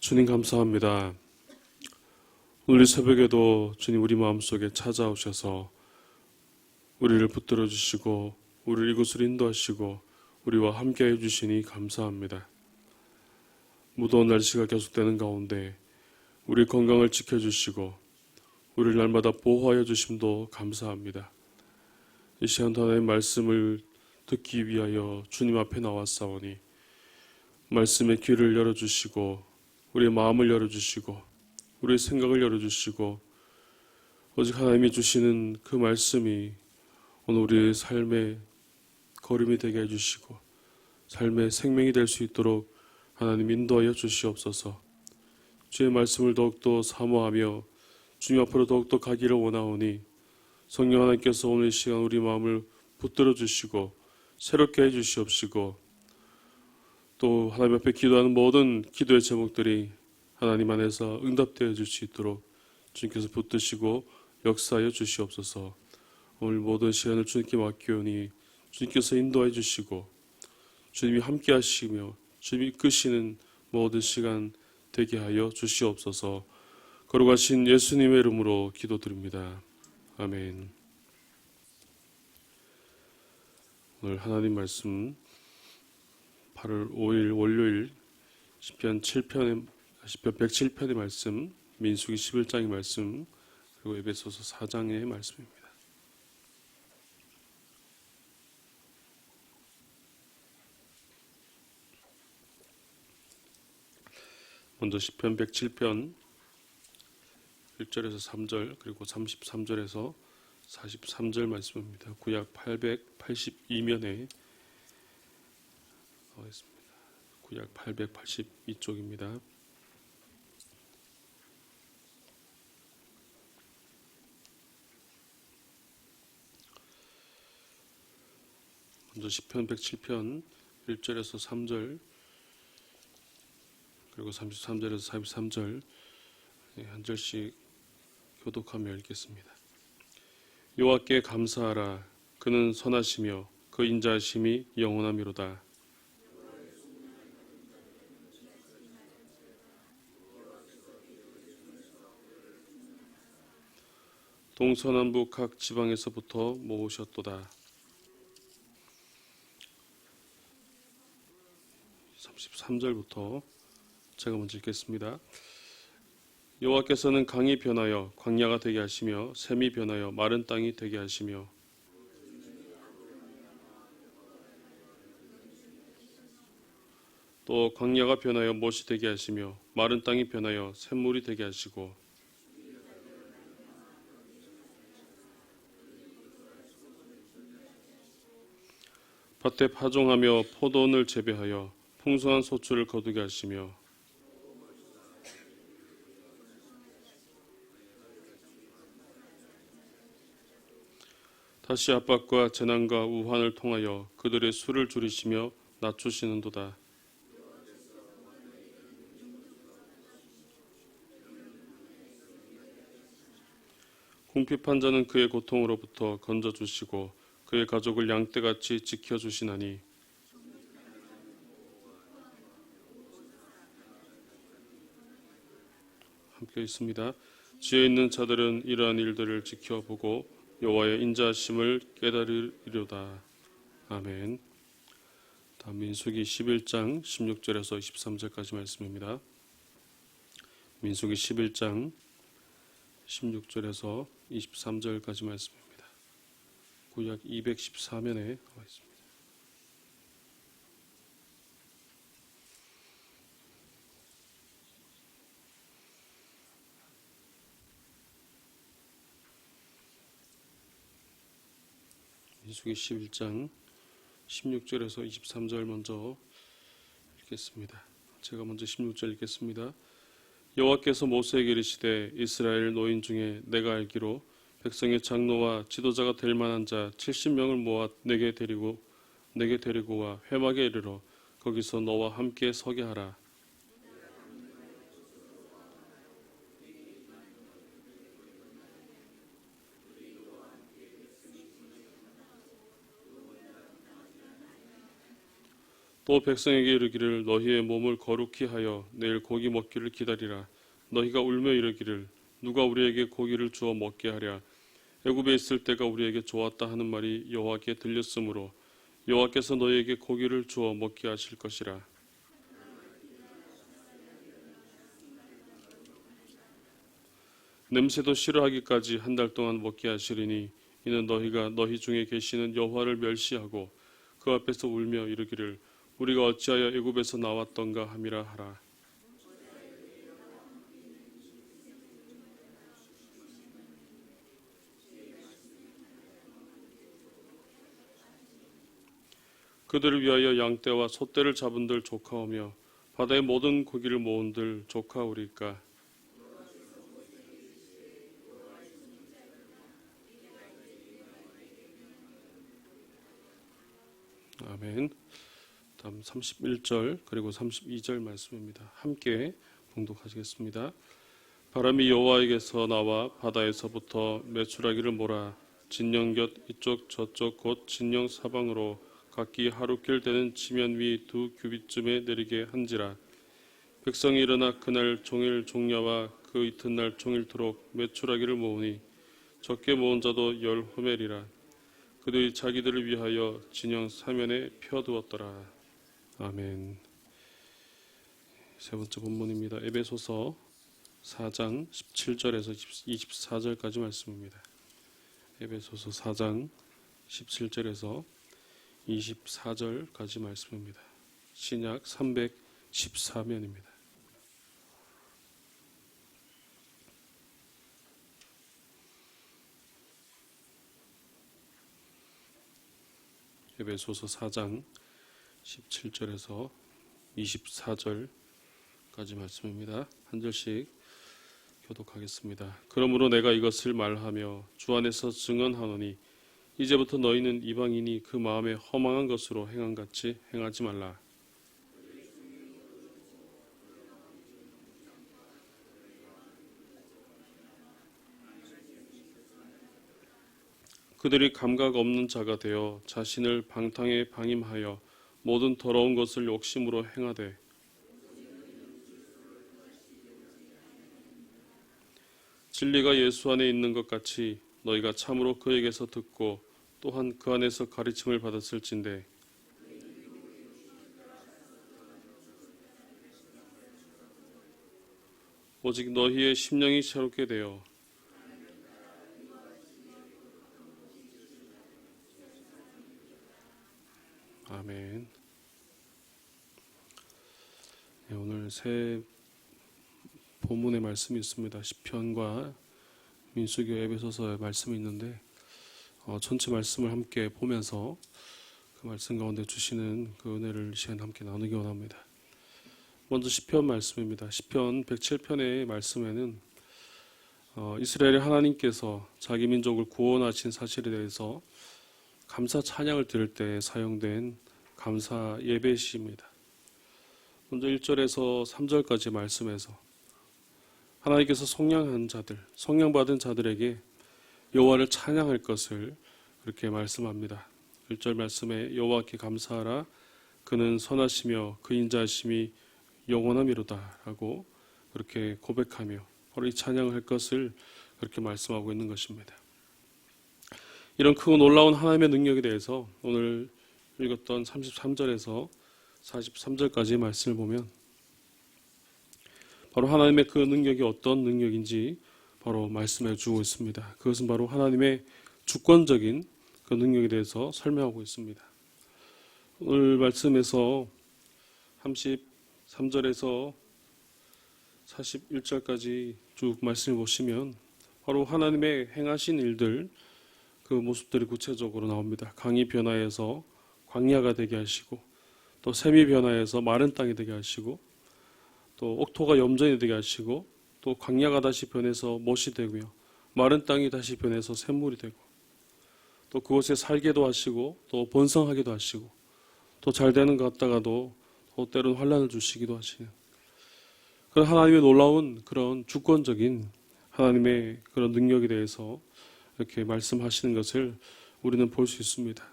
주님 감사합니다. 오늘 이 새벽에도 주님 우리 마음속에 찾아오셔서 우리를 붙들어 주시고 우리를 이곳으로 인도하시고 우리와 함께 해주시니 감사합니다. 무더운 날씨가 계속되는 가운데 우리 건강을 지켜주시고 우리를 날마다 보호하여 주심도 감사합니다. 이 시간 하나의 말씀을 듣기 위하여 주님 앞에 나왔사오니 말씀의 귀를 열어주시고 우리의 마음을 열어주시고 우리의 생각을 열어주시고 오직 하나님이 주시는 그 말씀이 오늘 우리의 삶의 걸음이 되게 해주시고 삶의 생명이 될 수 있도록 하나님 인도하여 주시옵소서. 주의 말씀을 더욱더 사모하며 주님 앞으로 더욱더 가기를 원하오니 성령 하나님께서 오늘 이 시간 우리 마음을 붙들어 주시고 새롭게 해주시옵시고 또 하나님 앞에 기도하는 모든 기도의 제목들이 하나님 안에서 응답되어 줄 수 있도록 주님께서 붙드시고 역사하여 주시옵소서. 오늘 모든 시간을 주님께 맡기오니 주님께서 인도해 주시고 주님이 함께 하시며 주님이 이끄시는 모든 시간 되게 하여 주시옵소서. 거룩하신 예수님의 이름으로 기도드립니다. 아멘. 오늘 하나님 말씀 8월 5일 월요일 시편 107편의 말씀, 민수기 11장의 말씀, 그리고 에베소서 4장의 말씀입니다. 먼저 시편 107편 1절에서 3절 그리고 33절에서 43절 말씀입니다. 구약 882면에 나와 있습니다. 구약 882쪽입니다. 먼저 시편 107편 1절에서 3절 그리고 33절에서 43절 한 절씩 교독하며 읽겠습니다. 여호와께 감사하라. 그는 선하시며 그 인자하심이 영원하미로다. 동서남북 각 지방에서부터 모으셨도다. 33절부터 제가 먼저 읽겠습니다. 여호와께서는 강이 변하여 광야가 되게 하시며 샘이 변하여 마른 땅이 되게 하시며 또 광야가 변하여 못이 되게 하시며 마른 땅이 변하여 샘물이 되게 하시고 밭에 파종하며 포도원을 재배하여 풍성한 소출을 거두게 하시며 다시 압박과 재난과 우환을 통하여 그들의 수를 줄이시며 낮추시는도다. 궁핍한 자는 그의 고통으로부터 건져주시고 그의 가족을 양떼같이 지켜주시나니 함께 있습니다. 지혜 있는 자들은 이러한 일들을 지켜보고 여호와의 인자하심을 깨달으리로다. 아멘. 다음 민수기 11장 16절에서 23절까지 말씀입니다. 민수기 11장 16절에서 23절까지 말씀입니다. 구약 214면에 나와 있습니다. 민수기 11장 16절에서 23절 먼저 읽겠습니다. 제가 먼저 16절 읽겠습니다. 여호와께서 모세에게 이르시되 이스라엘 노인 중에 내가 알기로 백성의 장로와 지도자가 될 만한 자 70명을 모아 내게 데리고 와 회막에 이르러 거기서 너와 함께 서게 하라. 또 백성에게 이르기를 너희의 몸을 거룩히 하여 내일 고기 먹기를 기다리라. 너희가 울며 이르기를 누가 우리에게 고기를 주어 먹게 하랴. 애굽에 있을 때가 우리에게 좋았다 하는 말이 여호와께 들렸으므로 여호와께서 너희에게 고기를 주어 먹게 하실 것이라. 냄새도 싫어하기까지 한 달 동안 먹게 하시리니 이는 너희가 너희 중에 계시는 여호와를 멸시하고 그 앞에서 울며 이르기를 우리가 어찌하여 애굽에서 나왔던가 함이라 하라. 그들을 위하여 양떼와 소떼를 잡은들 조카오며 바다의 모든 고기를 모은들 조카오리까. 아멘. 다음 31절 그리고 32절 말씀입니다. 함께 봉독하시겠습니다. 바람이 여호와에게서 나와 바다에서부터 메추라기를 몰아 진영 곁 이쪽 저쪽 곧 진영 사방으로 각기 하루길 되는 지면 위 2규빗쯤에 내리게 한지라. 백성이 일어나 그날 종일 종려와 그 이튿날 종일토록 메추라기를 모으니 적게 모은 자도 10호멜이라. 그들이 자기들을 위하여 진영 사면에 펴두었더라. 아멘. 세 번째 본문입니다. 에베소서 4장 17절에서 24절까지 말씀입니다. 에베소서 4장 17절에서 24절까지 말씀입니다. 신약 314면입니다. 에베소서 4장 17절에서 24절까지 말씀입니다. 한 절씩 교독하겠습니다. 그러므로 내가 이것을 말하며 주 안에서 증언하노니 이제부터 너희는 이방인이 그 마음에 허망한 것으로 행함같이 행하지 말라. 그들이 감각 없는 자가 되어 자신을 방탕에 방임하여 모든 더러운 것을 욕심으로 행하되 진리가 예수 안에 있는 것 같이 너희가 참으로 그에게서 듣고 또한 그 안에서 가르침을 받았을진데 오직 너희의 심령이 새롭게 되어 아멘. 네, 오늘 새 본문의 말씀이 있습니다. 시편과 민수기 에베소서의 말씀이 있는데 전체 말씀을 함께 보면서 그 말씀 가운데 주시는 그 은혜를 이 시간 함께 나누기 원합니다. 먼저 시편 말씀입니다. 시편 107편의 말씀에는 이스라엘의 하나님께서 자기 민족을 구원하신 사실에 대해서 감사 찬양을 드릴 때 사용된 감사 예배시입니다. 먼저 1절에서 3절까지 말씀에서 하나님께서 속량한 자들, 속량받은 자들에게 여호와를 찬양할 것을 그렇게 말씀합니다. 1절 말씀에 여호와께 감사하라 그는 선하시며 그 인자하심이 영원함이로다 라고 그렇게 고백하며 바로 이 찬양을 할 것을 그렇게 말씀하고 있는 것입니다. 이런 크고 놀라운 하나님의 능력에 대해서 오늘 읽었던 33절에서 43절까지의 말씀을 보면 바로 하나님의 그 능력이 어떤 능력인지 바로 말씀해 주고 있습니다. 그것은 바로 하나님의 주권적인 그 능력에 대해서 설명하고 있습니다. 오늘 말씀에서 33절에서 41절까지 쭉 말씀을 보시면 바로 하나님의 행하신 일들 그 모습들이 구체적으로 나옵니다. 강이 변화해서 광야가 되게 하시고 또 샘이 변화해서 마른 땅이 되게 하시고 또 옥토가 염전이 되게 하시고 또 광야가 다시 변해서 못이 되고요. 마른 땅이 다시 변해서 샘물이 되고 또 그곳에 살게도 하시고 또 번성하기도 하시고 또 잘 되는 것 같다가도 또 때로는 환난을 주시기도 하시는 그런 하나님의 놀라운 그런 주권적인 하나님의 그런 능력에 대해서 이렇게 말씀하시는 것을 우리는 볼 수 있습니다.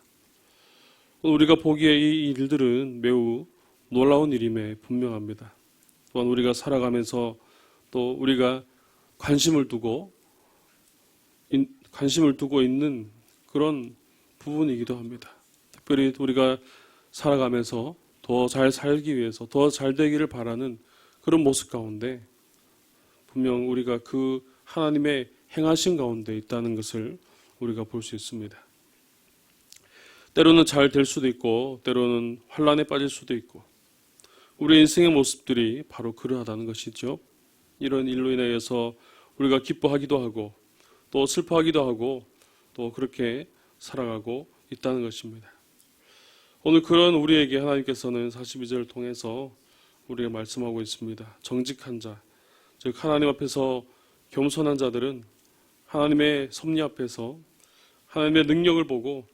우리가 보기에 이 일들은 매우 놀라운 일임에 분명합니다. 또한 우리가 살아가면서 또 우리가 관심을 두고 있는 그런 부분이기도 합니다. 특별히 우리가 살아가면서 더 잘 살기 위해서 더 잘 되기를 바라는 그런 모습 가운데 분명 우리가 그 하나님의 행하신 가운데 있다는 것을 우리가 볼 수 있습니다. 때로는 잘 될 수도 있고 때로는 환란에 빠질 수도 있고 우리 인생의 모습들이 바로 그러하다는 것이죠. 이런 일로 인하여서 우리가 기뻐하기도 하고 또 슬퍼하기도 하고 또 그렇게 살아가고 있다는 것입니다. 오늘 그런 우리에게 하나님께서는 42절을 통해서 우리에게 말씀하고 있습니다. 정직한 자, 즉 하나님 앞에서 겸손한 자들은 하나님의 섭리 앞에서 하나님의 능력을 보고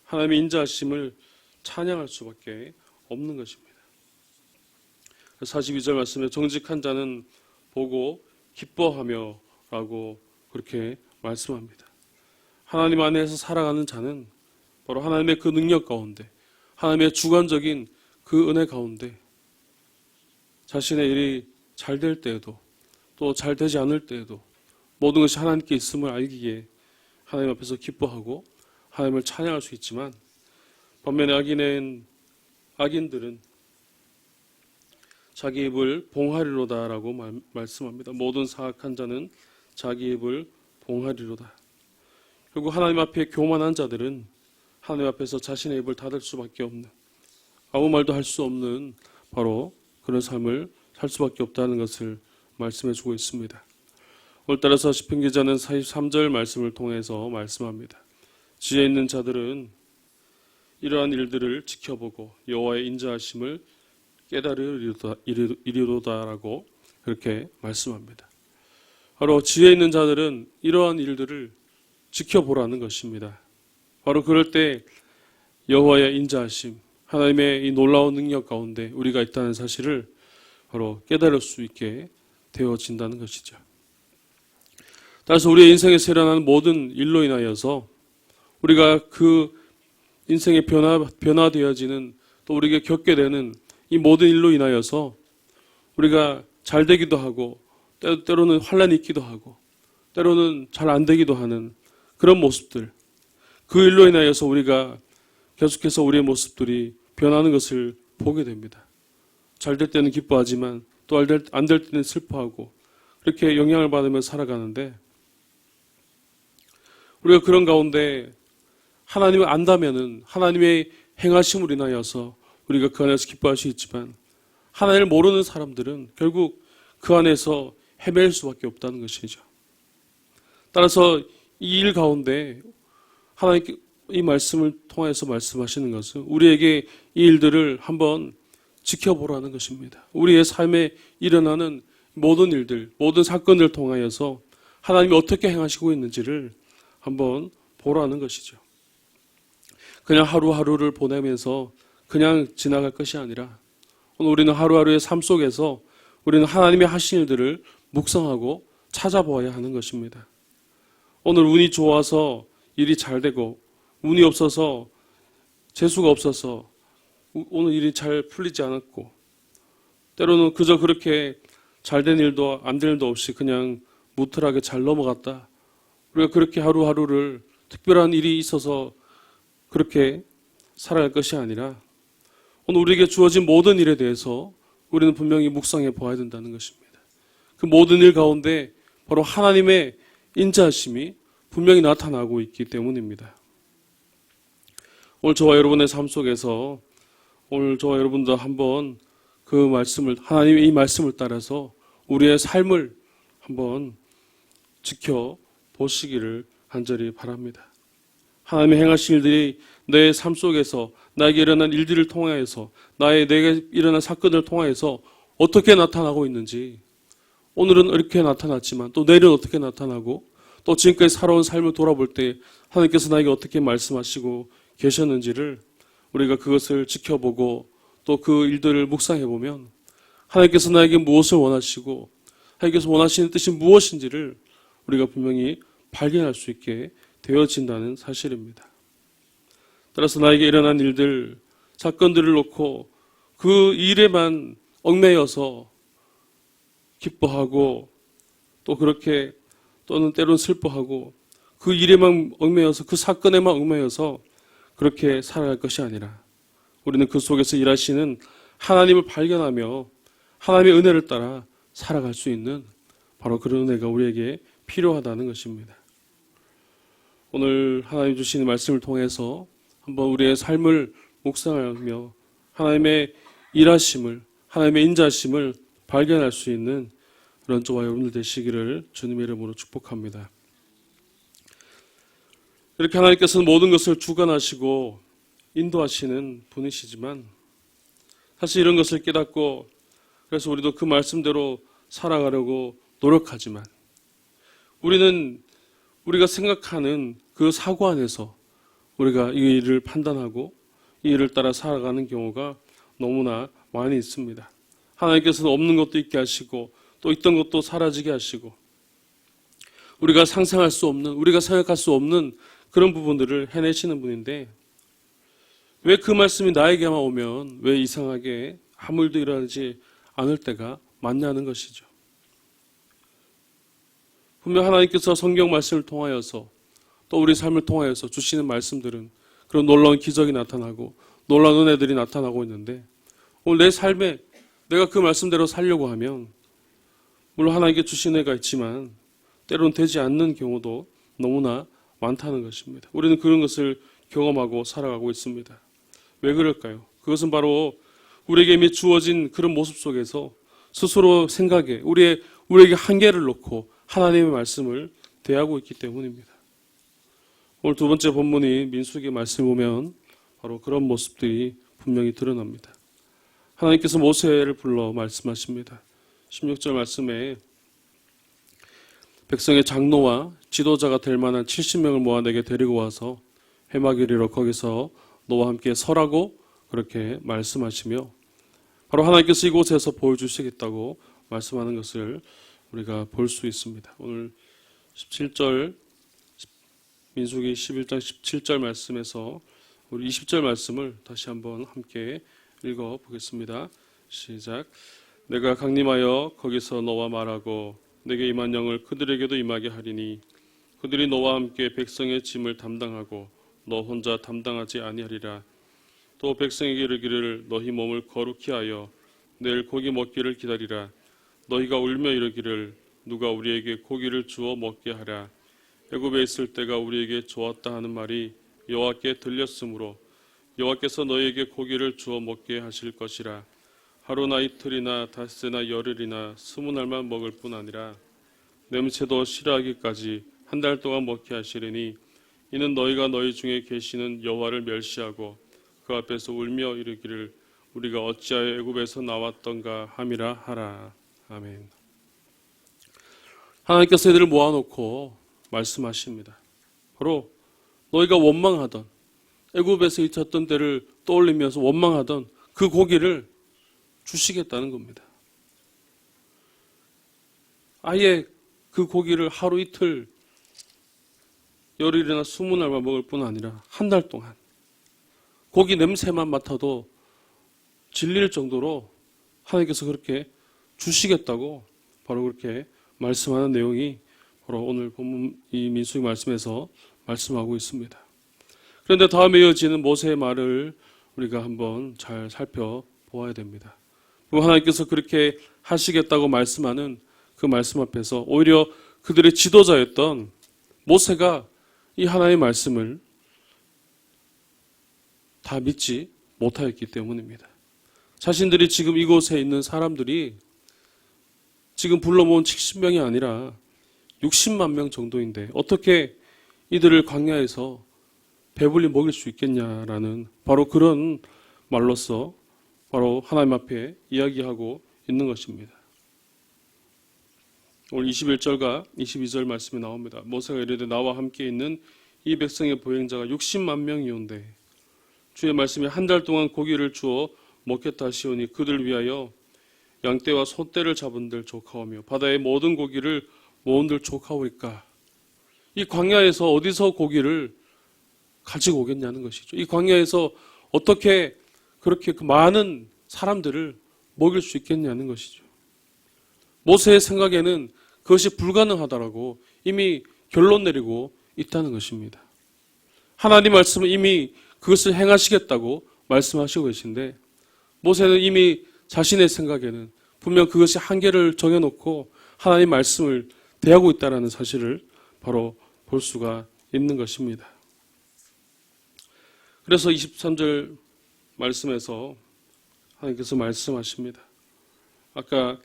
하나님의 인자하심을 찬양할 수밖에 없는 것입니다. 42절 말씀에 정직한 자는 보고 기뻐하며 라고 그렇게 말씀합니다. 하나님 안에서 살아가는 자는 바로 하나님의 그 능력 가운데 하나님의 주관적인 그 은혜 가운데 자신의 일이 잘 될 때에도 또 잘 되지 않을 때에도 모든 것이 하나님께 있음을 알기에 하나님 앞에서 기뻐하고 하나님을 찬양할 수 있지만 반면에 악인들은 자기 입을 봉하리로다라고 말씀합니다. 모든 사악한 자는 자기 입을 봉하리로다. 결국 하나님 앞에 교만한 자들은 하나님 앞에서 자신의 입을 닫을 수밖에 없는 아무 말도 할 수 없는 바로 그런 삶을 살 수밖에 없다는 것을 말씀해 주고 있습니다. 오늘 따라서 시편 기자는 43절 말씀을 통해서 말씀합니다. 지혜 있는 자들은 이러한 일들을 지켜보고 여호와의 인자하심을 깨달으리로다라고 그렇게 말씀합니다. 바로 지혜 있는 자들은 이러한 일들을 지켜보라는 것입니다. 바로 그럴 때 여호와의 인자하심, 하나님의 이 놀라운 능력 가운데 우리가 있다는 사실을 바로 깨달을 수 있게 되어진다는 것이죠. 따라서 우리의 인생에서 일어나는 모든 일로 인하여서 우리가 그 인생의 변화되어지는 또 우리에게 겪게 되는 이 모든 일로 인하여서 우리가 잘 되기도 하고 때로는 환란이 있기도 하고 때로는 잘 안 되기도 하는 그런 모습들, 그 일로 인하여서 우리가 계속해서 우리의 모습들이 변하는 것을 보게 됩니다. 잘 될 때는 기뻐하지만 또 안 될 때는 슬퍼하고 그렇게 영향을 받으며 살아가는데 우리가 그런 가운데 하나님을 안다면은 하나님의 행하심으로 인하여서 우리가 그 안에서 기뻐할 수 있지만 하나님을 모르는 사람들은 결국 그 안에서 헤맬 수밖에 없다는 것이죠. 따라서 이 일 가운데 하나님께 이 말씀을 통해서 말씀하시는 것은 우리에게 이 일들을 한번 지켜보라는 것입니다. 우리의 삶에 일어나는 모든 일들, 모든 사건을 통하여서 하나님이 어떻게 행하시고 있는지를 한번 보라는 것이죠. 그냥 하루하루를 보내면서 그냥 지나갈 것이 아니라 오늘 우리는 하루하루의 삶 속에서 우리는 하나님의 하신 일들을 묵상하고 찾아보아야 하는 것입니다. 오늘 운이 좋아서 일이 잘 되고 운이 없어서 재수가 없어서 오늘 일이 잘 풀리지 않았고 때로는 그저 그렇게 잘 된 일도 안 된 일도 없이 그냥 무탈하게 잘 넘어갔다. 우리가 그렇게 하루하루를 특별한 일이 있어서 그렇게 살아갈 것이 아니라 오늘 우리에게 주어진 모든 일에 대해서 우리는 분명히 묵상해 보아야 된다는 것입니다. 그 모든 일 가운데 바로 하나님의 인자하심이 분명히 나타나고 있기 때문입니다. 오늘 저와 여러분의 삶 속에서 오늘 저와 여러분도 한번 그 말씀을 하나님의 이 말씀을 따라서 우리의 삶을 한번 지켜보시기를 간절히 바랍니다. 하나님의 행하신 일들이 내 삶 속에서 나에게 일어난 일들을 통하여서 내게 일어난 사건을 통하여서 어떻게 나타나고 있는지 오늘은 이렇게 나타났지만 또 내일은 어떻게 나타나고 또 지금까지 살아온 삶을 돌아볼 때 하나님께서 나에게 어떻게 말씀하시고 계셨는지를 우리가 그것을 지켜보고 또 그 일들을 묵상해 보면 하나님께서 나에게 무엇을 원하시고 하나님께서 원하시는 뜻이 무엇인지를 우리가 분명히 발견할 수 있게 되어진다는 사실입니다. 따라서 나에게 일어난 일들, 사건들을 놓고 그 일에만 얽매여서 기뻐하고 또 그렇게 또는 때론 슬퍼하고 그 일에만 얽매여서 그 사건에만 얽매여서 그렇게 살아갈 것이 아니라 우리는 그 속에서 일하시는 하나님을 발견하며 하나님의 은혜를 따라 살아갈 수 있는 바로 그런 은혜가 우리에게 필요하다는 것입니다. 오늘 하나님 주시는 말씀을 통해서 한번 우리의 삶을 묵상하며 하나님의 일하심을, 하나님의 인자심을 발견할 수 있는 그런 저와 여러분들 되시기를 주님의 이름으로 축복합니다. 이렇게 하나님께서는 모든 것을 주관하시고 인도하시는 분이시지만 사실 이런 것을 깨닫고 그래서 우리도 그 말씀대로 살아가려고 노력하지만 우리는 우리가 생각하는 그 사고 안에서 우리가 이 일을 판단하고 이 일을 따라 살아가는 경우가 너무나 많이 있습니다. 하나님께서는 없는 것도 있게 하시고 또 있던 것도 사라지게 하시고 우리가 상상할 수 없는, 우리가 생각할 수 없는 그런 부분들을 해내시는 분인데 왜 그 말씀이 나에게만 오면 왜 이상하게 아무 일도 일어나지 않을 때가 많냐는 것이죠. 분명 하나님께서 성경 말씀을 통하여서 또 우리 삶을 통하여서 주시는 말씀들은 그런 놀라운 기적이 나타나고 놀라운 은혜들이 나타나고 있는데 오늘 내 삶에 내가 그 말씀대로 살려고 하면 물론 하나님께 주신 은혜가 있지만 때로는 되지 않는 경우도 너무나 많다는 것입니다. 우리는 그런 것을 경험하고 살아가고 있습니다. 왜 그럴까요? 그것은 바로 우리에게 이미 주어진 그런 모습 속에서 스스로 생각에 우리에게 한계를 놓고 하나님의 말씀을 대하고 있기 때문입니다. 오늘 두 번째 본문이 민수기 말씀을 보면 바로 그런 모습들이 분명히 드러납니다. 하나님께서 모세를 불러 말씀하십니다. 16절 말씀에 백성의 장로와 지도자가 될 만한 70명을 모아 내게 데리고 와서 해마기리로 거기서 너와 함께 서라고 그렇게 말씀하시며 바로 하나님께서 이곳에서 보여주시겠다고 말씀하는 것을 우리가 볼 수 있습니다. 오늘 17절 민수기 11장 17절 말씀에서 우리 20절 말씀을 다시 한번 함께 읽어보겠습니다. 시작. 내가 강림하여 거기서 너와 말하고 내게 임한 영을 그들에게도 임하게 하리니 그들이 너와 함께 백성의 짐을 담당하고 너 혼자 담당하지 아니하리라. 또 백성에게 이르기를 너희 몸을 거룩히 하여 내일 고기 먹기를 기다리라. 너희가 울며 이르기를 누가 우리에게 고기를 주어 먹게 하랴. 애굽에 있을 때가 우리에게 좋았다 하는 말이 여호와께 들렸으므로 여호와께서 너희에게 고기를 주어 먹게 하실 것이라. 하루나 이틀이나 닷새나 열흘이나 20날만 먹을 뿐 아니라 냄새도 싫어하기까지 한 달 동안 먹게 하시리니 이는 너희가 너희 중에 계시는 여호와를 멸시하고 그 앞에서 울며 이르기를 우리가 어찌하여 애굽에서 나왔던가 함이라 하라. 아멘. 하나님께서 이들을 모아놓고 말씀하십니다. 바로 너희가 원망하던 애굽에서 있었던 때를 떠올리면서 원망하던 그 고기를 주시겠다는 겁니다. 아예 그 고기를 하루 이틀 열흘이나 20날만 먹을 뿐 아니라 한 달 동안 고기 냄새만 맡아도 질릴 정도로 하나님께서 그렇게 주시겠다고 바로 그렇게 말씀하는 내용이 바로 오늘 본문 이 민수기 말씀에서 말씀하고 있습니다. 그런데 다음에 이어지는 모세의 말을 우리가 한번 잘 살펴보아야 됩니다. 하나님께서 그렇게 하시겠다고 말씀하는 그 말씀 앞에서 오히려 그들의 지도자였던 모세가 이 하나님의 말씀을 다 믿지 못하였기 때문입니다. 자신들이 지금 이곳에 있는 사람들이 지금 불러 모은 70명이 아니라 60만 명 정도인데 어떻게 이들을 광야에서 배불리 먹일 수 있겠냐라는 바로 그런 말로서 바로 하나님 앞에 이야기하고 있는 것입니다. 오늘 21절과 22절 말씀이 나옵니다. 모세가 이르되 나와 함께 있는 이 백성의 보행자가 60만 명이온데 주의 말씀에 한 달 동안 고기를 주어 먹겠다 하시오니 그들 위하여 양떼와 소떼를 잡은들 조카오며 바다의 모든 고기를 모은들 조카오리까. 이 광야에서 어디서 고기를 가지고 오겠냐는 것이죠. 이 광야에서 어떻게 그렇게 그 많은 사람들을 먹일 수 있겠냐는 것이죠. 모세의 생각에는 그것이 불가능하다라고 이미 결론 내리고 있다는 것입니다. 하나님 말씀은 이미 그것을 행하시겠다고 말씀하시고 계신데 모세는 이미 자신의 생각에는 분명 그것이 한계를 정해놓고 하나님 말씀을 대하고 있다는 사실을 바로 볼 수가 있는 것입니다. 그래서 23절 말씀에서 하나님께서 말씀하십니다. 아까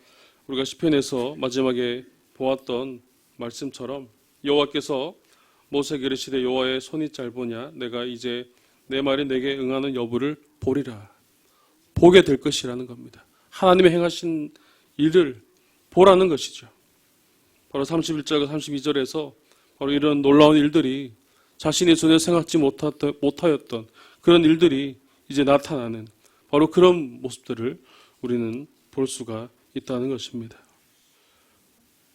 우리가 시편에서 마지막에 보았던 말씀처럼 여호와께서 모세에게 이르시되 여호와의 손이 짧으냐 내가 이제 내 말이 내게 응하는 여부를 보리라. 보게 될 것이라는 겁니다. 하나님의 행하신 일을 보라는 것이죠. 바로 31절과 32절에서 바로 이런 놀라운 일들이 자신이 전혀 생각지 못하였던 그런 일들이 이제 나타나는 바로 그런 모습들을 우리는 볼 수가 있다는 것입니다.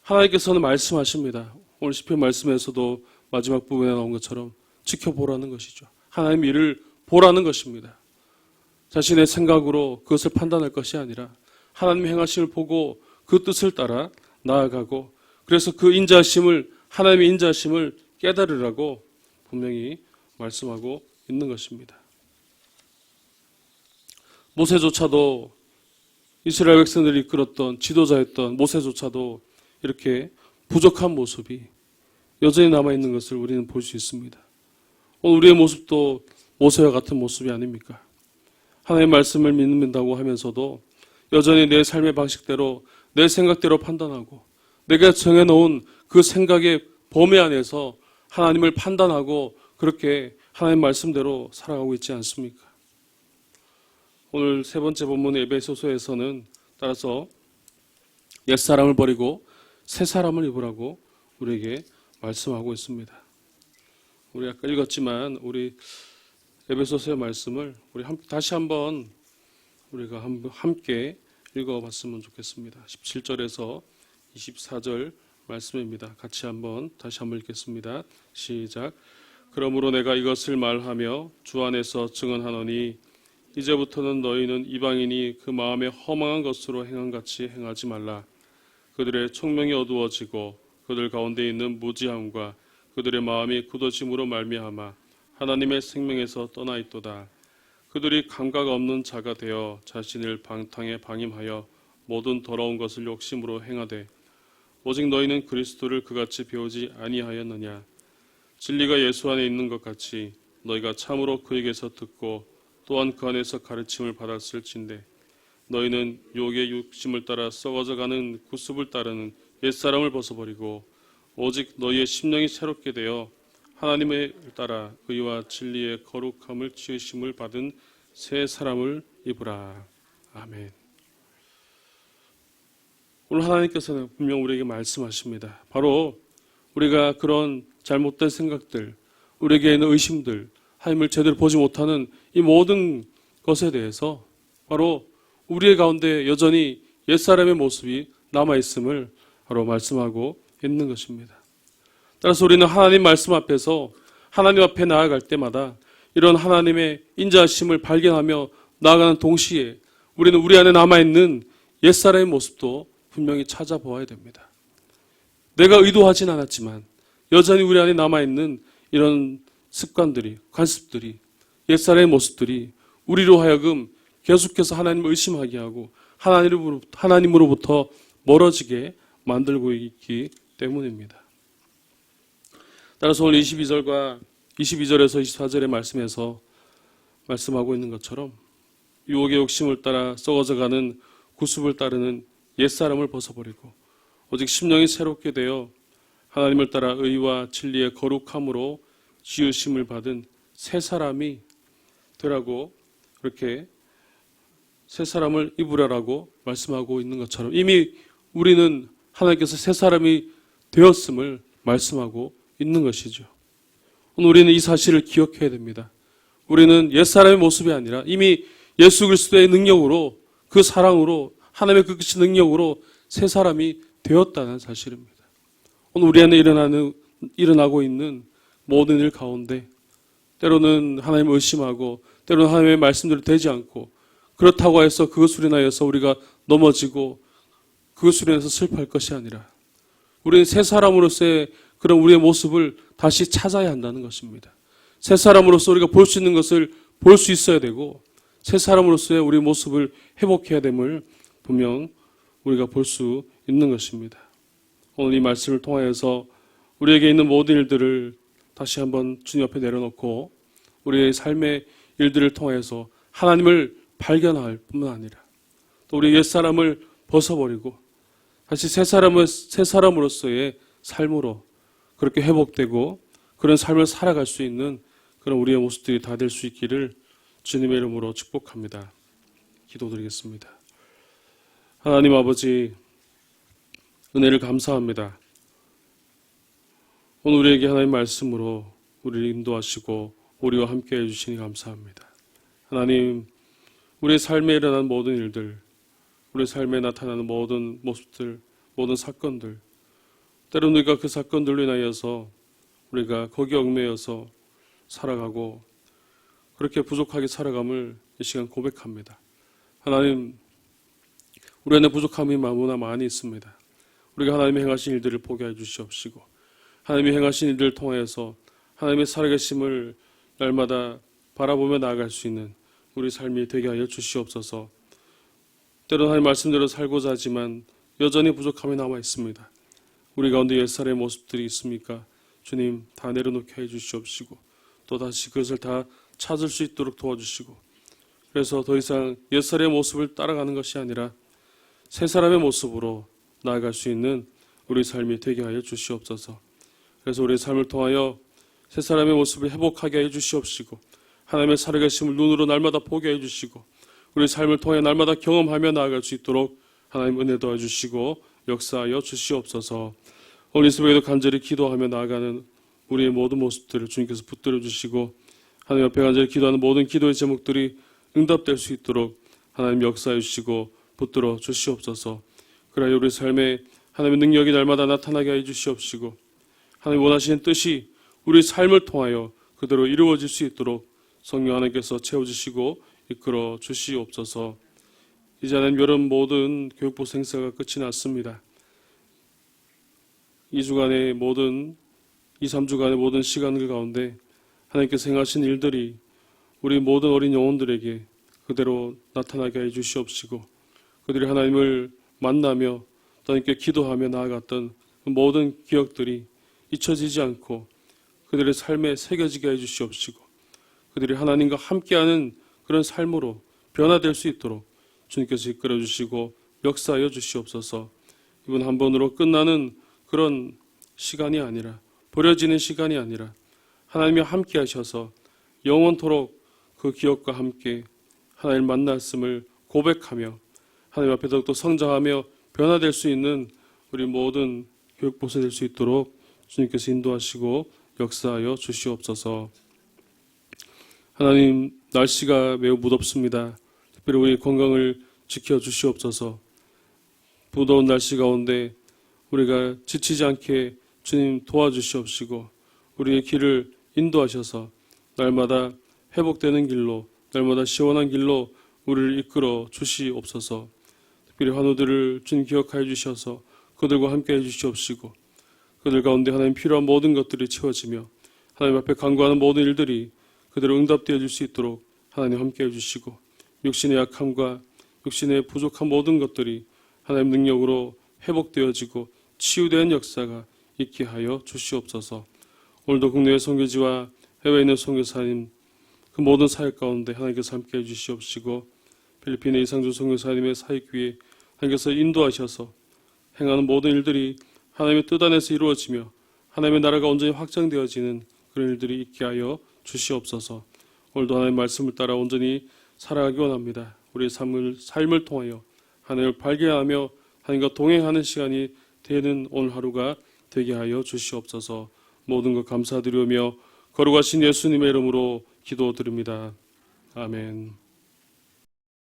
하나님께서는 말씀하십니다. 오늘 시편 말씀에서도 마지막 부분에 나온 것처럼 지켜보라는 것이죠. 하나님의 일을 보라는 것입니다. 자신의 생각으로 그것을 판단할 것이 아니라 하나님의 행하심을 보고 그 뜻을 따라 나아가고 그래서 그 인자하심을 하나님의 인자하심을 깨달으라고 분명히 말씀하고 있는 것입니다. 모세조차도 이스라엘 백성들이 이끌었던 지도자였던 모세조차도 이렇게 부족한 모습이 여전히 남아있는 것을 우리는 볼 수 있습니다. 오늘 우리의 모습도 모세와 같은 모습이 아닙니까? 하나님의 말씀을 믿는다고 하면서도 여전히 내 삶의 방식대로 내 생각대로 판단하고 내가 정해놓은 그 생각의 범위 안에서 하나님을 판단하고 그렇게 하나님 말씀대로 살아가고 있지 않습니까? 오늘 세 번째 본문 에베소서에서는 따라서 옛사람을 버리고 새사람을 입으라고 우리에게 말씀하고 있습니다. 우리 아까 읽었지만 우리 에베소서의 말씀을 우리 다시 한번 우리가 함께 읽어봤으면 좋겠습니다. 17절에서 24절 말씀입니다. 다시 한번 읽겠습니다. 시작. 그러므로 내가 이것을 말하며 주 안에서 증언하노니 이제부터는 너희는 이방인이 그 마음에 허망한 것으로 행함같이 행하지 말라. 그들의 총명이 어두워지고 그들 가운데 있는 무지함과 그들의 마음이 굳어짐으로 말미암아 하나님의 생명에서 떠나 있도다. 그들이 감각 없는 자가 되어 자신을 방탕에 방임하여 모든 더러운 것을 욕심으로 행하되 오직 너희는 그리스도를 그같이 배우지 아니하였느냐. 진리가 예수 안에 있는 것 같이 너희가 참으로 그에게서 듣고 또한 그 안에서 가르침을 받았을진데 너희는 욕의 욕심을 따라 썩어져가는 구습을 따르는 옛사람을 벗어버리고 오직 너희의 심령이 새롭게 되어 하나님을 따라 의와 진리의 거룩함을 지으심을 받은 새 사람을 입으라. 아멘. 오늘 하나님께서는 분명 우리에게 말씀하십니다. 바로 우리가 그런 잘못된 생각들, 우리에게 있는 의심들, 하나님을 제대로 보지 못하는 이 모든 것에 대해서 바로 우리의 가운데 여전히 옛사람의 모습이 남아있음을 바로 말씀하고 있는 것입니다. 따라서 우리는 하나님 말씀 앞에서 하나님 앞에 나아갈 때마다 이런 하나님의 인자하심을 발견하며 나아가는 동시에 우리는 우리 안에 남아있는 옛사람의 모습도 분명히 찾아보아야 됩니다. 내가 의도하진 않았지만 여전히 우리 안에 남아있는 이런 습관들이, 관습들이, 옛사람의 모습들이 우리로 하여금 계속해서 하나님을 의심하게 하고 하나님으로부터 멀어지게 만들고 있기 때문입니다. 따라서 오늘 22절에서 24절의 말씀에서 말씀하고 있는 것처럼 유혹의 욕심을 따라 썩어져가는 구습을 따르는 옛사람을 벗어버리고 오직 심령이 새롭게 되어 하나님을 따라 의와 진리의 거룩함으로 지으심을 받은 새 사람이 되라고 그렇게 새 사람을 입으라라고 말씀하고 있는 것처럼 이미 우리는 하나님께서 새 사람이 되었음을 말씀하고 있는 것이죠. 오늘 우리는 이 사실을 기억해야 됩니다. 우리는 옛사람의 모습이 아니라 이미 예수 그리스도의 능력으로 그 사랑으로 하나님의 그 능력으로 새 사람이 되었다는 사실입니다. 오늘 우리 안에 일어나고 있는 모든 일 가운데 때로는 하나님을 의심하고 때로는 하나님의 말씀대로 되지 않고 그렇다고 해서 그것으로 인하여서 우리가 넘어지고 그것으로 인해서 슬퍼할 것이 아니라 우리는 새 사람으로서의 그런 우리의 모습을 다시 찾아야 한다는 것입니다. 새 사람으로서 우리가 볼 수 있는 것을 볼 수 있어야 되고 새 사람으로서의 우리의 모습을 회복해야 됨을 분명 우리가 볼 수 있는 것입니다. 오늘 이 말씀을 통하여서 우리에게 있는 모든 일들을 다시 한번 주님 앞에 내려놓고 우리의 삶의 일들을 통해서 하나님을 발견할 뿐만 아니라 또 우리 옛사람을 벗어버리고 다시 새 사람으로서의 삶으로 그렇게 회복되고 그런 삶을 살아갈 수 있는 그런 우리의 모습들이 다 될 수 있기를 주님의 이름으로 축복합니다. 기도드리겠습니다. 하나님 아버지, 은혜를 감사합니다. 오늘 우리에게 하나님 말씀으로 우리를 인도하시고 우리와 함께 해주시니 감사합니다. 하나님, 우리의 삶에 일어난 모든 일들, 우리의 삶에 나타나는 모든 모습들, 모든 사건들, 때로는 우리가 그 사건들로 인하여서 우리가 거기에 얽매여서 살아가고 그렇게 부족하게 살아감을 이 시간 고백합니다. 하나님, 우리 안에 부족함이 너무나 많이 있습니다. 우리가 하나님의 행하신 일들을 보게 해주시옵시고 하나님의 행하신 일들을 통해서 하나님의 살아계심을 날마다 바라보며 나아갈 수 있는 우리 삶이 되게 하여 주시옵소서. 때로는 하나님 말씀대로 살고자 하지만 여전히 부족함이 남아 있습니다. 우리 가운데 옛사람의 모습들이 있습니까? 주님, 다 내려놓게 해주시옵시고 또 다시 그것을 다 찾을 수 있도록 도와주시고 그래서 더 이상 옛사람의 모습을 따라가는 것이 아니라 새 사람의 모습으로 나아갈 수 있는 우리 삶이 되게 하여 주시옵소서. 그래서 우리의 삶을 통하여 새 사람의 모습을 회복하게 해주시옵시고 하나님의 살아계심을 눈으로 날마다 보게 해주시고 우리 삶을 통해 날마다 경험하며 나아갈 수 있도록 하나님 은혜 도와주시고 역사하여 주시옵소서. 오늘 이 새벽에도 간절히 기도하며 나아가는 우리의 모든 모습들을 주님께서 붙들어 주시고 하나님 앞에 간절히 기도하는 모든 기도의 제목들이 응답될 수 있도록 하나님 역사해 주시고 붙들어 주시옵소서. 그러나 우리 삶에 하나님의 능력이 날마다 나타나게 해 주시옵시고 하나님 원하시는 뜻이 우리 삶을 통하여 그대로 이루어질 수 있도록 성령 하나님께서 채워주시고 이끌어 주시옵소서. 이제는 여름 모든 교육부 행사가 끝이 났습니다. 2주간의 모든 2-3주간의 모든 시간들 가운데 하나님께서 행하신 일들이 우리 모든 어린 영혼들에게 그대로 나타나게 해 주시옵시고 그들이 하나님을 만나며 하나님께 기도하며 나아갔던 그 모든 기억들이 잊혀지지 않고 그들의 삶에 새겨지게 해 주시옵시고 그들이 하나님과 함께하는 그런 삶으로 변화될 수 있도록 주님께서 이끌어 주시고 역사하여 주시옵소서. 이번 한 번으로 끝나는 그런 시간이 아니라 버려지는 시간이 아니라 하나님이 함께 하셔서 영원토록 그 기억과 함께 하나님을 만났음을 고백하며 하나님 앞에 더욱더 성장하며 변화될 수 있는 우리 모든 교육보수 될 수 있도록 주님께서 인도하시고 역사하여 주시옵소서. 하나님, 날씨가 매우 무덥습니다. 특별히 우리 건강을 지켜주시옵소서. 무더운 날씨 가운데 우리가 지치지 않게 주님 도와주시옵시고 우리의 길을 인도하셔서 날마다 회복되는 길로 날마다 시원한 길로 우리를 이끌어 주시옵소서. 특별히 환우들을 주님 기억하여 주셔서 그들과 함께 해주시옵시고 그들 가운데 하나님 필요한 모든 것들이 채워지며 하나님 앞에 간구하는 모든 일들이 그대로 응답되어 줄 수 있도록 하나님 함께 해주시고 육신의 약함과 육신의 부족한 모든 것들이 하나님 능력으로 회복되어지고 치유되는 역사가 있게 하여 주시옵소서. 오늘도 국내의 선교지와 해외에 있는 선교사님 그 모든 사역 가운데 하나님께서 함께 해주시옵시고 필리핀의 이상준 선교사님의 사역위에 하나님께서 인도하셔서 행하는 모든 일들이 하나님의 뜻 안에서 이루어지며 하나님의 나라가 온전히 확장되어지는 그런 일들이 있게 하여 주시옵소서. 오늘도 하나님의 말씀을 따라 온전히 살아가기 원합니다. 우리의 삶을 통하여 하나님을 발견하며 하나님과 동행하는 시간이 되는 오늘 하루가 되게 하여 주시옵소서. 모든 것 감사드리며 거룩하신 예수님의 이름으로 기도드립니다. 아멘.